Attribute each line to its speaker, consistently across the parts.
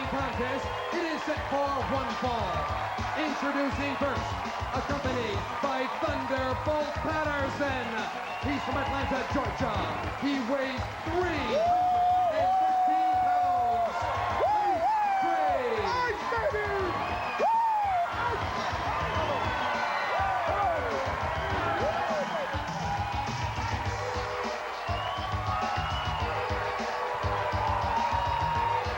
Speaker 1: wrestling contest. It is set for one fall. Introducing first, accompanied by Thunderbolt Patterson. He's from Atlanta, Georgia. He weighs 313 pounds. Ice baby!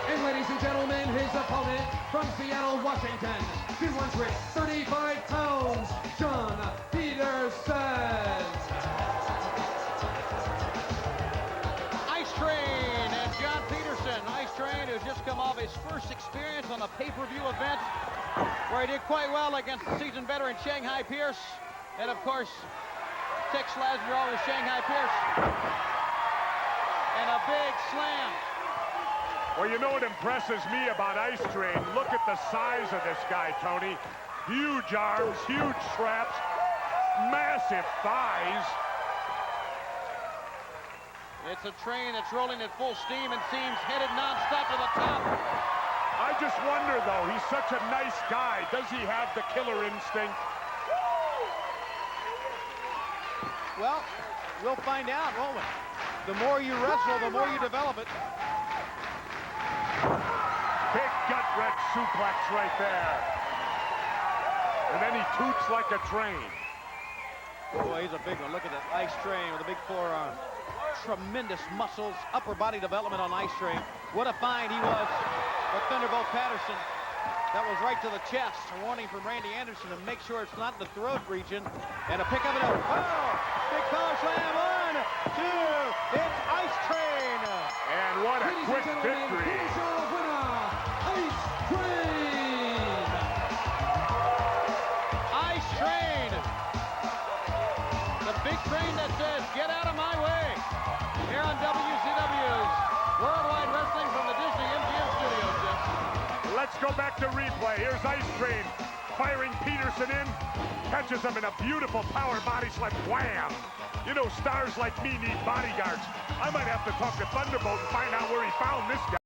Speaker 1: And ladies and gentlemen, his opponent from Seattle, Washington, 235 pounds, Jon Peterson.
Speaker 2: Ice Train and Jon Peterson. Ice Train, who's just come off his first experience on a pay-per-view event where he did quite well against the seasoned veteran Shanghai Pierce. And of course, Tex Lasner with Shanghai Pierce. And a big slam.
Speaker 3: Well, you know what impresses me about Ice Train? Look at the size of this guy, Tony. Huge arms, huge traps, massive thighs.
Speaker 2: It's a train that's rolling at full steam and seems headed non-stop to the top.
Speaker 3: I just wonder, though, he's such a nice guy. Does he have the killer instinct?
Speaker 2: Well, we'll find out, won't we? The more you wrestle, the more you develop it.
Speaker 3: Big gut-wrench suplex right there. And then he toots like a train.
Speaker 2: Boy, he's a big one. Look at that Ice Train with a big forearm. Tremendous muscles, upper body development on Ice Train. What a find he was with Thunderbolt Patterson. That was right to the chest. A warning from Randy Anderson to make sure it's not in the throat region. And a pick up and a, oh! Big power slam, 1, 2, it's Ice Train.
Speaker 3: And what a quick victory.
Speaker 1: Here's your winner, Ice Train.
Speaker 2: Ice Train. The big train that says, get out of my way. Here on WCW's Worldwide Wrestling from the Disney MGM Studios, Jeff.
Speaker 3: Let's go back to replay. Here's Ice Train firing Peterson in. Catches him in a beautiful power body slam. Wham! You know, stars like me need bodyguards. I might have to talk to Thunderbolt and find out where he found this guy.